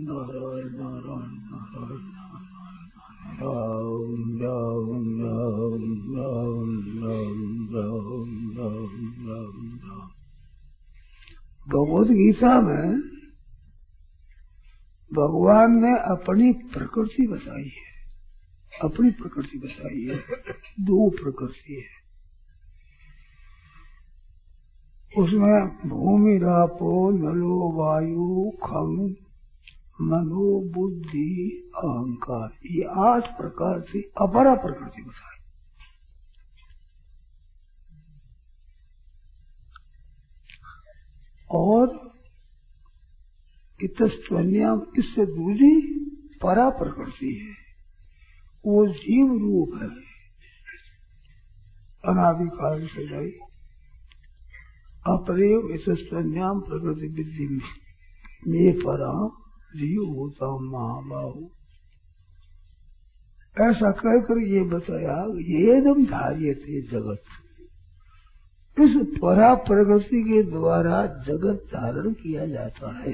नारायण नारायण नारायण राम राम राम राम राम राम राम राम राम। भगवद गीता में भगवान ने अपनी प्रकृति बताई है, अपनी प्रकृति बताई है। दो प्रकृति है उसमें, भूमि रापो नलो वायु खम मनो बुद्धि अहंकार, ये 8 प्रकार से अपरा प्रकृति बताई। और इतस्त्वन्याम, इससे दूसरी परा प्रकृति है, वो जीव रूप है, अनादिकाल से गई। अपरेव इतस्त्वन्याम प्रकृति विद्धि में परा जीव होता महाबाहु। ऐसा कहकर ये बताया, ये एकदम धार्य थे जगत। इस परा प्रकृति के द्वारा जगत धारण किया जाता है।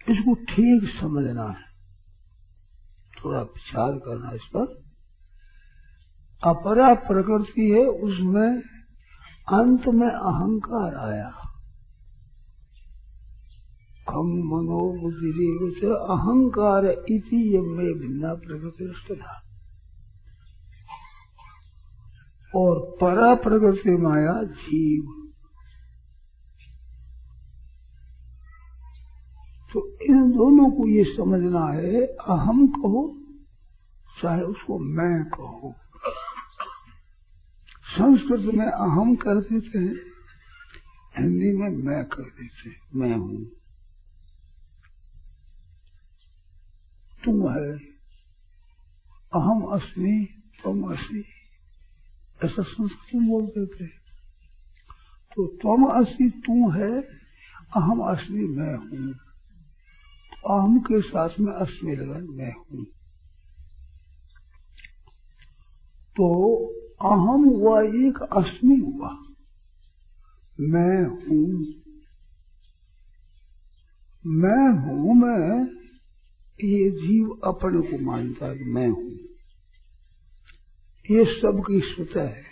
इसको ठीक समझना है, थोड़ा विचार करना इस पर। अपरा प्रकृति है, उसमें अंत में अहंकार आया। खम मनो बुद्धि अहंकार इति में भिन्ना प्रकृति था। और परा प्रकृति माया जीव। तो इन दोनों को ये समझना है, अहम कहो चाहे उसको मैं कहो। संस्कृत में अहम कर देते हैं, हिंदी में मैं कर देते, मैं हूँ, तुम है, अहम अस्मि तुम अस्मि, ऐसा संस्कृत में बोलते थे। तो तुम अस्मि तू है, अहम अस्मि मैं हूँ। अहम के साथ में अस्मि लगा, मैं हूँ। तो अहम हुआ एक, अस्मि हुआ मैं हूँ। मैं हूँ मैं, ये जीव अपने को मानता है मैं हूँ, ये सबकी स्वतः है।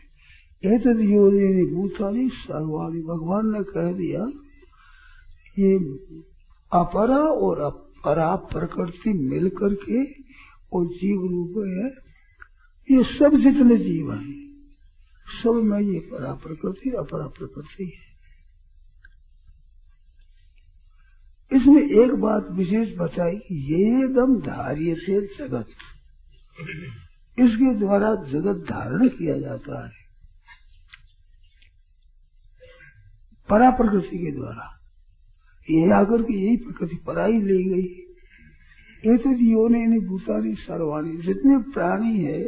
एतद् योनि भूतानि सर्वाणि, भगवान ने कह दिया ये अपरा और अपरा प्रकृति मिलकर के और जीव रूप है। ये सब जितने जीव हैं सब में ये परा प्रकृति अपरा प्रकृति है। इसमें एक बात विशेष बताई, ये दम धार्य से जगत, इसके द्वारा जगत धारण किया जाता है परा प्रकृति के द्वारा। ये आकर के यही प्रकृति पराई ले गई। ये तो योनि भूतानि सर्वाणि, जितने प्राणी है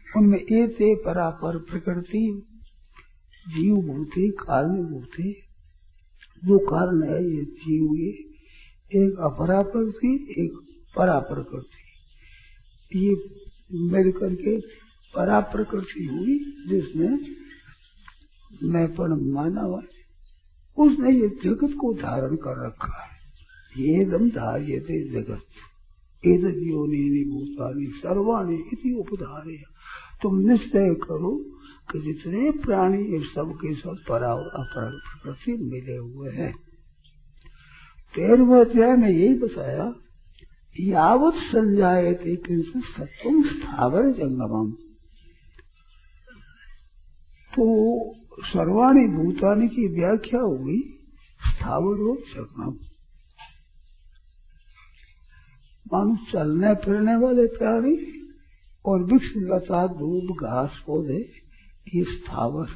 उनमें एते परापर प्रकृति जीव भूते कारण भूते। जो कारण है ये जीव, ये एक अपरा प्रकृति एक परा प्रकृति, ये मिल करके परा प्रकृति हुई जिसमें मैंपन माना हुआ, उसने ये जगत को धारण कर रखा है। ये दम धार्य थे जगत, एतद् योनि भूतानि सर्वाणि इति उपधार्य। तुम निश्चय करो कि जितने प्राणी ये सब के सब परा और अपरा प्रकृति मिले हुए हैं। 13वें अध्याय में यही बताया, यावत् संजायते किंचित् सत्त्वं स्थावर जंगमम्। तो सर्वाणि भूतानि की व्याख्या हुई स्थावर और जंगम। मानो चलने फिरने वाले प्राणी और वृक्ष लता दूब घास पौधे, ये स्थावर।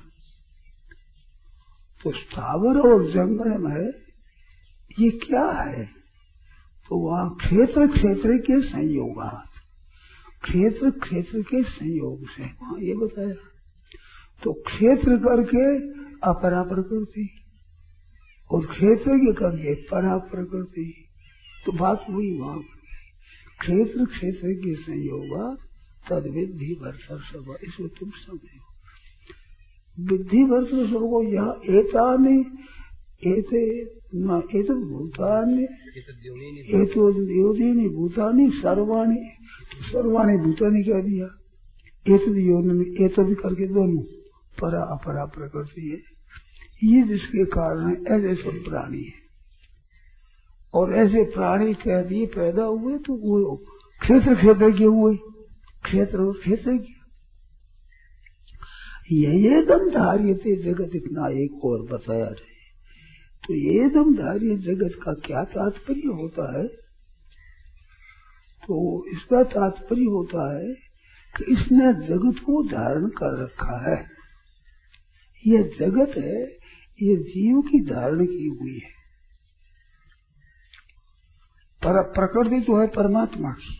तो स्थावर और जंगम है, ये क्या है? तो वहाँ क्षेत्र क्षेत्र के संयोग, क्षेत्र क्षेत्र के संयोग से वहाँ ये बताया। तो क्षेत्र करके अपरा प्रकृति और क्षेत्र के करके परा प्रकृति, तो बात हुई वहाँ क्षेत्र क्षेत्र के संयोग तद विद्धि वर्षा सब। इसको तुम समझो, विद्धि वर्षा सब को यहाँ एतानि एतद् भूतानि एतद्योनि भूतानि सर्वाणि भूतानि कह दिया। एतद् योनि एतद् करके दोनों परा अपरा प्रकृति है, ये जिसके कारण है ऐसे सब प्राणी है। और ऐसे प्राणी कह दिए पैदा हुए तो वो क्षेत्र के हुए, क्षेत्र और क्षेत्र की ये दम धार्यते जगत, इतना एक और बताया जाए तो ये दम धार्य जगत का क्या तात्पर्य होता है? तो इसका तात्पर्य होता है कि इसने जगत को धारण कर रखा है। ये जगत है, ये जीव की धारण की हुई है। पर प्रकृति तो है परमात्मा की,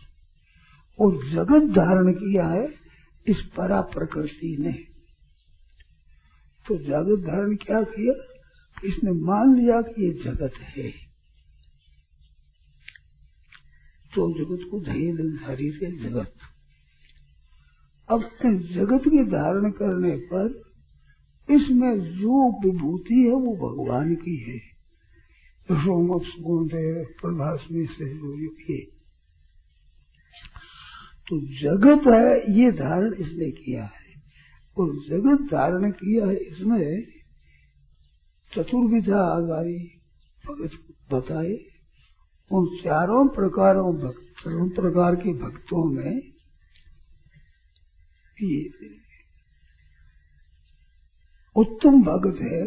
और जगत धारण किया है इस परा प्रकृति ने। तो जगत धारण क्या किया? इसने मान लिया कि ये जगत है, तो जगत को धारी से जगत। अब जगत के धारण करने पर इसमें जो विभूति है वो भगवान की है। प्रभास में से ये तो जगत है, ये धारण इसने किया है। और जगत धारण किया है इसमें चतुर्विधा आगारी भगत बताए। उन चारों प्रकार के भक्तों में उत्तम भगत है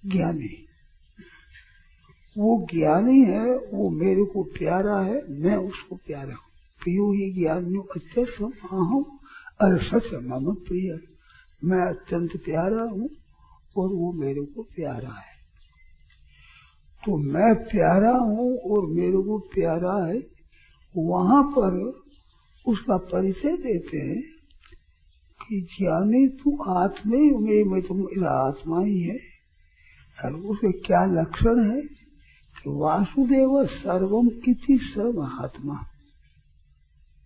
ज्ञानी। वो ज्ञानी है, वो मेरे को प्यारा है, मैं उसको प्यारा हूँ। प्रियो ही ज्ञानियों अत्यंत अहम अरे सच मम प्रिय, मैं अत्यंत प्यारा हूँ और वो मेरे को प्यारा है। तो मैं प्यारा हूँ और मेरे को प्यारा है, वहां पर उसका परिचय देते हैं कि ज्ञानी तू आत्मा ही में, मैं तो मेरा आत्मा ही है। और उसके क्या लक्षण है कि वासुदेव सर्वम इति स महात्मा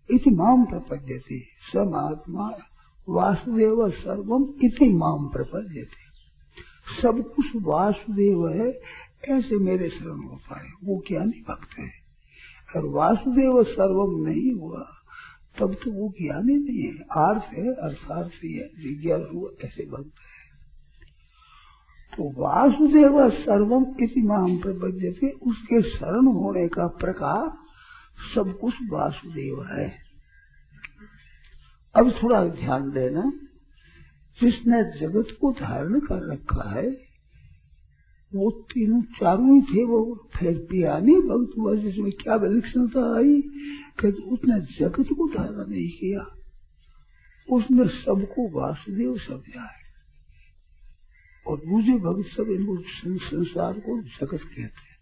इति माम प्रपद्यते। स महात्मा वासुदेव सर्वम इति माम प्रपद्यते। सब कुछ वासुदेव है ऐसे मेरे शरण होता है, वो ज्ञानी भक्त है। और वासुदेव सर्वम नहीं हुआ तब तो वो ज्ञानी नहीं है, आर्थ है, अर्थार्थी है, जिज्ञासु ऐसे भक्त है। तो वासुदेव सर्वम इति माम प्रपद्यते, उसके शरण होने का प्रकार सब कुछ वासुदेव है। अब थोड़ा ध्यान देना, जिसने जगत को धारण कर रखा है वो तीनों चारों ही थे। वो फिर ज्ञानी भक्त हुआ जिसमें क्या विलक्षणता आई कि उसने जगत को धारण नहीं किया, उसने सबको वासुदेव समझा है। और दूसरे भक्त सब इनको संसार को जगत कहते हैं।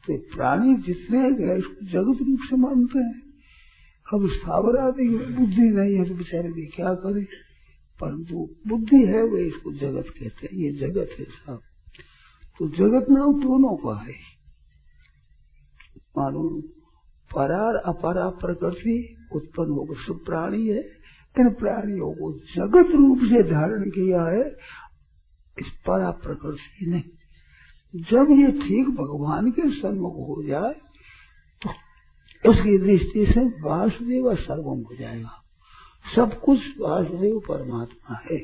तो प्राणी जितने हैं इसको जगत रूप से मानते हैं। अब स्थावर आदि बुद्धि नहीं है तो बेचारे भी क्या करे, परंतु बुद्धि है वे इसको जगत कहते हैं। ये जगत है साहब। तो जगत नाम दोनों का है, मालूम परा अपरा प्रकृति उत्पन्न होकर सब प्राणी है। इन प्राणियों को जगत रूप से धारण किया है इस परा प्रकृति ने। जब ये ठीक भगवान के सन्मुख हो जाए तो उसकी दृष्टि से वासुदेव सर्वम हो जाएगा। सब कुछ वासुदेव परमात्मा है।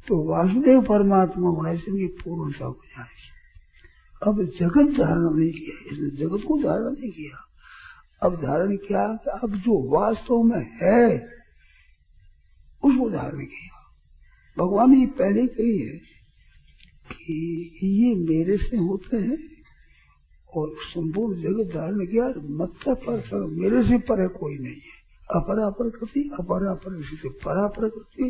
तो वासुदेव परमात्मा होने से उनकी पूर्णता हो जाएगी। अब जगत धारण नहीं किया, इसने जगत को धारण नहीं किया। अब धारण किया, अब जो वास्तव में है उसको धारण किया। भगवान ने पहले कही है कि ये मेरे से होते हैं और संपूर्ण जगत धारण किया। मतलब पर मेरे से पर कोई नहीं है। अपरा प्रकृति, अपरा प्रकृति से परा प्रकृति,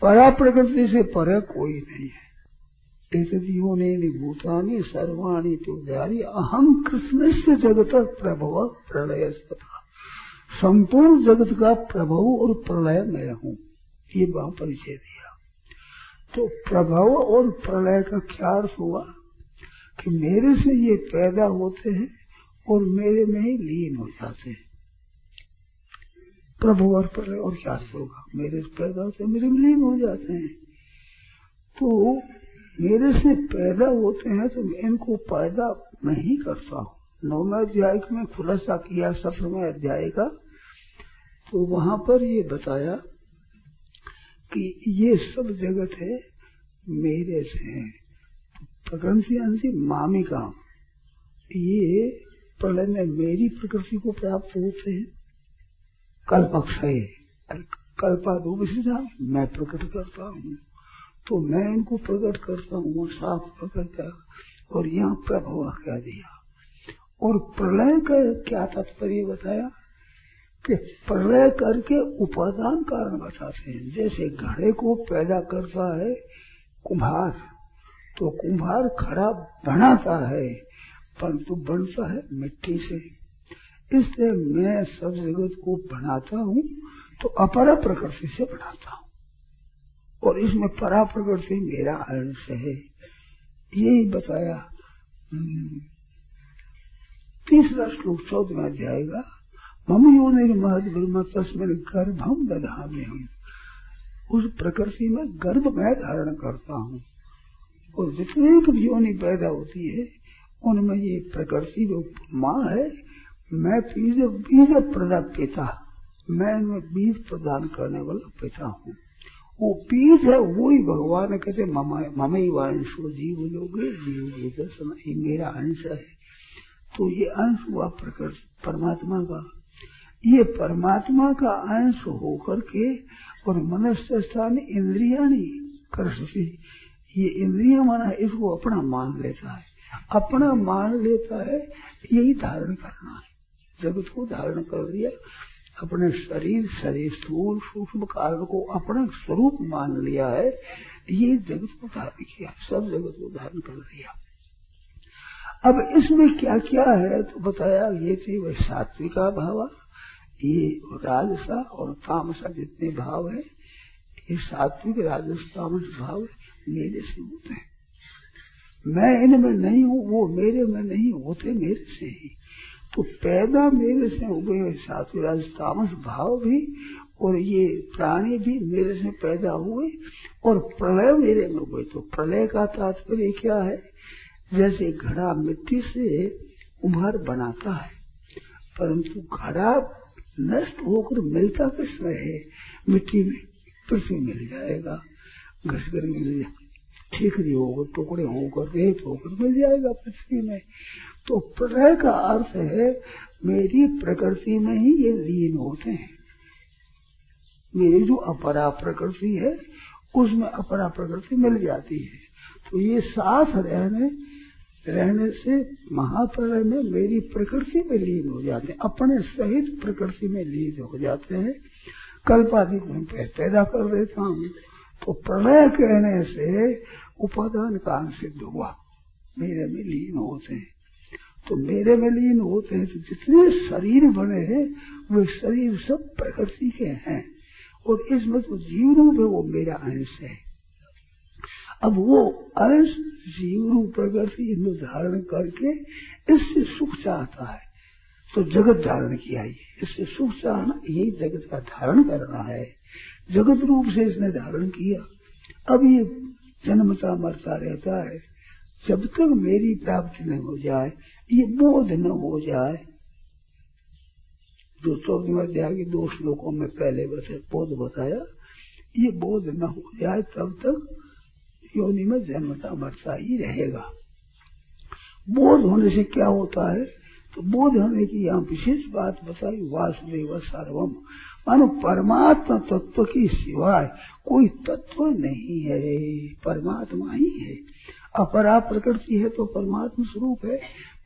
परा प्रकृति से पर कोई नहीं है। एतद्योनि भूतानि सर्वाणि तुर्यानि अहं कृष्ण से जगत प्रभव प्रलय तथा। संपूर्ण जगत का प्रभव और प्रलय मैं हूँ, ये वहां परिचय दिया। तो प्रभव और प्रलय का क्या अर्थ हुआ कि मेरे से ये पैदा होते हैं और मेरे में ही लीन हो जाते हैं। प्रभु और प्रलय और क्या होगा, मेरे से पैदा होते हैं मेरे में लीन हो जाते हैं। तो मेरे से पैदा होते हैं तो मैं इनको पैदा मैं ही करता हूँ। 9वें अध्याय में खुलासा किया 17वें अध्याय का, तो वहां पर ये बताया कि ये सब जगत है मेरे से। प्रकृति मामिका, ये प्रलय में मेरी प्रकृति को प्राप्त होते हैं। कल्पक्षय, कल्पादो विसर्जन, मैं प्रकट करता हूँ, तो मैं इनको प्रकट करता हूँ, साफ प्रकट कर। और यहाँ प्रभव क्या दिया। और प्रलय का क्या तात्पर्य बताया कि प्रलय करके उपादान कारण बताते हैं। जैसे घड़े को पैदा करता है कुम्हार, तो कुम्हार घड़ा बनाता है, परंतु बनता है मिट्टी से। इसलिए मैं सब जगत को बनाता हूँ तो अपरा प्रकृति से बनाता हूँ, और इसमें परा प्रकृति मेरा अंश है। यही बताया। तीसरा श्लोक 14वें अध्याय का, मम योनिर्महद् ब्रह्म तस्मिन् गर्भम दधाम्यहम्। उस प्रकृति में गर्भ मैं धारण करता हूँ, और जितने भी योनि पैदा होती है उनमें ये प्रकृति जो माँ है, मैं बीज प्रदान पिता, मैं इनमें बीज प्रदान करने वाला पिता हूँ। वो बीज है, वो ही भगवान कहते ममई वांशो जीव लोगे जीव दर्शन, ये मेरा अंश है। तो ये अंश हुआ प्रकृति परमात्मा का। ये परमात्मा का अंश होकर के और मनुष्य स्थान इंद्रिया कर सकती, ये इंद्रिया माना इसको अपना मान लेता है, अपना मान लेता है, यही धारण करना है। जगत को धारण कर लिया, अपने शरीर स्थूल सूक्ष्म कारण को अपना स्वरूप मान लिया है, ये जगत को धारण किया, सब जगत को धारण कर लिया। अब इसमें क्या क्या है तो बताया, ये थे वह सात्विका भाव, ये राजसा और तामसा जितने भाव है, ये सात्विक राजस तामस भाव मेरे से होते हैं। मैं इनमें नहीं हूँ, वो मेरे में नहीं होते, मेरे से ही। तो पैदा मेरे से हो गए सात्विक राजस तामस भाव भी, और ये प्राणी भी मेरे से पैदा हुए, और प्रलय मेरे में हुए। तो प्रलय का तात्पर्य क्या है? जैसे घड़ा मिट्टी से कुम्हार बनाता है, परंतु घड़ा नष्ट होकर मिलता किसमें है? मिट्टी में। पृथ्वी मिल जाएगा, घस कर मिल जाएगा, ठीकरी होकर, टुकड़े होकर, रेत होकर मिल जाएगा पृथ्वी में। तो प्रलय का अर्थ है मेरी प्रकृति में ही ये लीन होते हैं। मेरी जो अपरा प्रकृति है उसमें अपरा प्रकृति मिल जाती है। तो ये साथ रहने से महाप्रलय में मेरी प्रकृति में लीन हो जाते हैं, अपने सहित प्रकृति में लीन हो जाते हैं। कल्पादि में पैदा कर देता हूँ। तो प्रलय कहने से उपादान कारण सिद्ध हुआ, मेरे में लीन होते हैं। तो मेरे में लीन होते हैं तो जितने शरीर बने हैं वे शरीर सब प्रकृति के हैं, और इसमें तो जीव रूप है, वो मेरा अंश है। अब वो अंश जीव रूप प्रकृति धारण करके इससे सुख चाहता है, तो जगत धारण किया है। इससे सुख चाहना, यही जगत का धारण करना है। जगत रूप से इसने धारण किया। अब ये जन्मता मरता रहता है, जब तक मेरी प्राप्ति न हो जाए, ये बोध न हो जाए। जो 14वें अध्याय के 2 श्लोकों में पहले बोध बताया, ये बोध न हो जाए तब तक योनि में जन्मता मरता ही रहेगा। बोध होने से क्या होता है? तो बोध होने की यहाँ विशेष बात बताई, वासुदेव सर्वम, मानो परमात्मा तत्व की सिवाय कोई तत्व नहीं है, परमात्मा ही है। अपरा प्रकृति है तो परमात्मा स्वरूप है,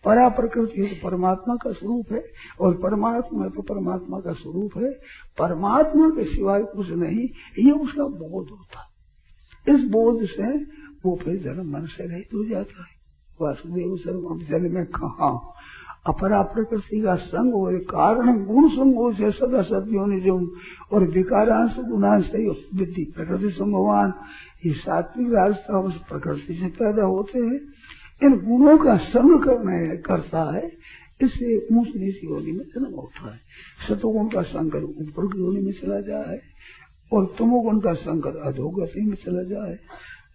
परा प्रकृति है तो परमात्मा का स्वरूप है, और परमात्मा है तो परमात्मा का स्वरूप है। परमात्मा के सिवाय कुछ नहीं, ये उसका बोध होता। इस बोध से वो फिर जन्म मन से रहित हो जाता है। वासुदेव सर्वम जन्म में कहा अपरा प्रकृति का संग और कारण गुण संगो से सदा सत्यो निजम, और विकारांश गुणांश विद्धि प्रकृति संभवान। ये सात्विक राजतामस प्रकृति से पैदा होते हैं, इन गुणों का संग करता है, इससे ऊंच नीच योनि में जन्म होता है। सतोगुण का संकर ऊपर योनि में चला जाए, और तमोगुण का संकर अधोगति में चला जाए,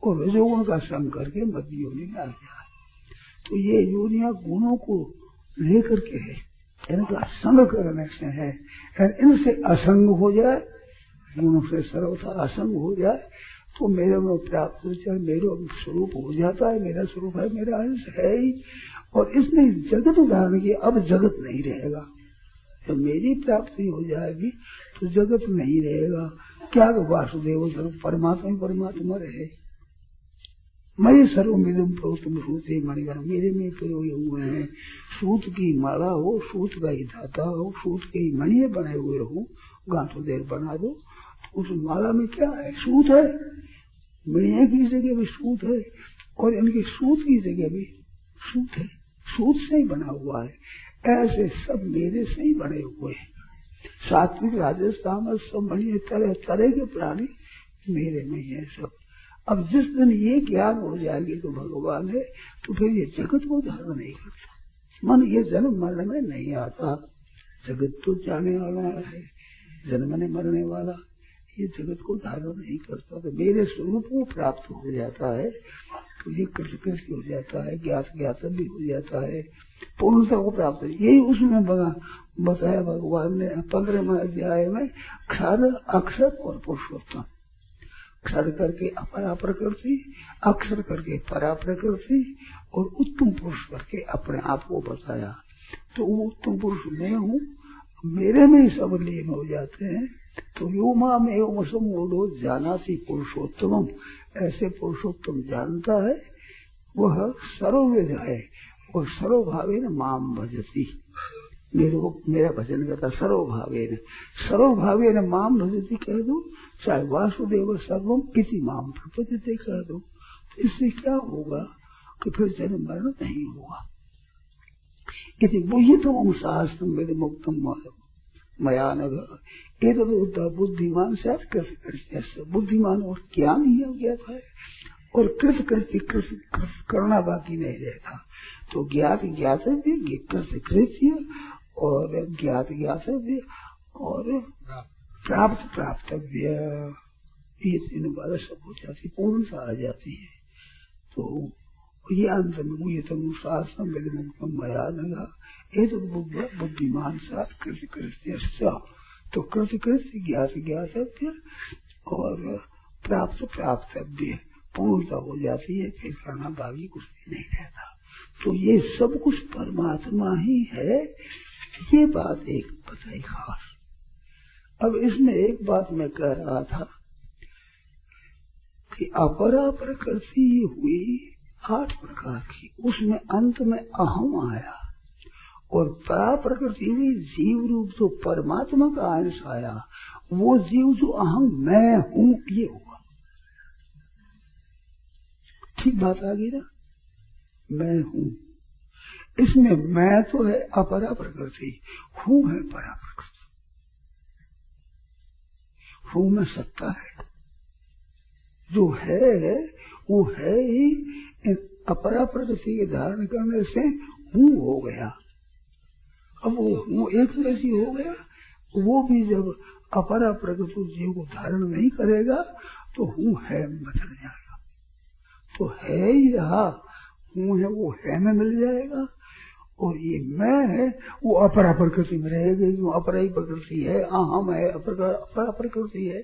और रजोगुण का संग करके मध्य योनि में आ गया। तो ये योनियां गुणों को लेकर के है, इनका संग करने से है। इनसे असंग हो जाए, गुणों से सर्वथा असंग हो जाए तो मेरे में प्राप्त हो जाए, मेरा स्वरूप हो जाता है, मेरा स्वरूप है, मेरा अंश है ही। और इसने जगत धारण किया, अब जगत नहीं रहेगा। जब मेरी प्राप्ति हो जाएगी तो जगत नहीं रहेगा। क्या वासुदेव सर्व परमात्मा ही परमात्मा रहे। मैं सर्वमिदं प्रोतम सूते मणिवर, मेरे में पिरोए हुए हैं। सूत की माला हो, सूत का ही धाता हो, सूत के ही मणिये बने हुए हो, गांठों देर बना दो तो उस माला में क्या है? सूत है। मणिये की जगह भी सूत है और इनके सूत की जगह भी सूत है, सूत से ही बना हुआ है। ऐसे सब मेरे से ही बने हुए हैं। सात्विक राजस्थान सब मणिये, तरह तरह के प्राणी मेरे में ही है सब। अब जिस दिन ये ज्ञान हो जाएगी तो भगवान है, तो फिर ये जगत को धारण नहीं करता। मन ये जन्म मरण में नहीं आता। जगत तो जाने वाला है, जन्मने मरने वाला, ये जगत को धारण नहीं करता। तो मेरे स्वरूप को प्राप्त हो जाता है तो ये कृष्ण हो जाता है, ज्ञात ज्ञात भी हो जाता है, पूर्णता को प्राप्त है। यही उसमें बताया भगवान ने 15वें अध्याय में, क्षर अक्षर और पुरुषोत्तम। क्षर करके अपरा प्रकृति, अक्षर करके परा प्रकृति और उत्तम पुरुष करके अपने आप को बताया। तो वो उत्तम पुरुष मैं हूँ, मेरे में ही सब लीन हो जाते हैं। तो यो माम एवं समूढ़ो जानाति पुरुषोत्तम, ऐसे पुरुषोत्तम जानता है, वह सर्वविद है और सर्वभावेन माम भजति, मेरे को मेरा भजन करता। सर्वभावेन माम भजति कह दो, चाहे वासुदेव सर्वम इति माम प्रपद्यते कह दो। तो इससे क्या होगा कि फिर जन्म मरण नहीं होगा। इति बुद्धितम शास्त्रम वेद मुक्तम मया नघ एतद् बुद्धिमान से कृत बुद्धिमान और ज्ञान ही हो गया था और कृत करना बाकी नहीं रहता। तो ज्ञात ज्ञातव्य, कृत्य और ज्ञात ज्ञातव्य और प्राप्त प्राप्तव्य, ये तीन बातें सब हो जाती, पूर्णता आ जाती है। तो ये अंत में ये तम शास्त्रम वेद मुक्तम मया नघ एतद् बुद्धिमान साथ कृत्य, तो कृत्य ज्ञात ज्ञातव्य और प्राप्त प्राप्तव्य पूर्णता हो जाती है, फिर करना बाकी कुछ भी नहीं रहता। तो ये सब कुछ परमात्मा ही है, ये बात एक बताई खास। अब इसमें एक बात मैं कह रहा था कि अपरा प्रकृति हुई 8 प्रकार की, उसमें अंत में अहम आया और परा प्रकृति हुई जीव रूप जो परमात्मा का अंश आया, वो जीव जो अहम मैं हूँ ये हुआ। ठीक बात आ गई ना? मैं हूँ, इसमें मैं तो है अपरा प्रकृति, हूँ है परा प्रकृति। हूँ में सत्ता है, जो है वो है ही, अपरा प्रकृति के धारण करने से हूँ हो गया। अब वो हूँ एक जैसी हो गया, वो भी जब अपरा प्रकृति जीव को धारण नहीं करेगा तो हूँ है बदल जाएगा। तो है ही रहा, हूँ है वो है में मिल जाएगा और ये मैं है वो अपरा प्रकृति में रहेगी। जो अपरा ही प्रकृति है, अहम है, अपरा प्रकृति है।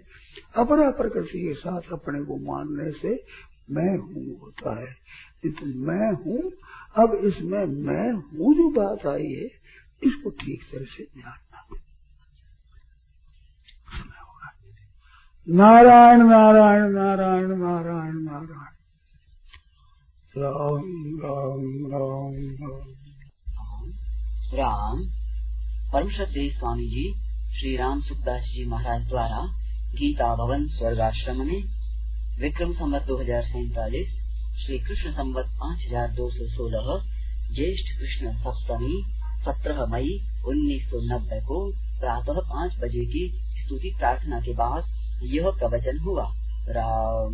अपरा प्रकृति के साथ अपने को मानने से मैं हूँ होता है। तो मैं हूँ, अब इसमें मैं हूँ जो बात आई है इसको ठीक तरह से जानना। नारायण नारायण नारायण नारायण नारायण, राम राम राम राम राम। परम श्रद्धेय स्वामी जी श्री राम सुखदास जी महाराज द्वारा गीता भवन स्वर्गाश्रम में विक्रम संवत 2047 श्री कृष्ण संवत 5216 ज्येष्ठ कृष्ण सप्तमी 17 मई 1990 को प्रातः 5 बजे की स्तुति प्रार्थना के बाद यह प्रवचन हुआ। राम।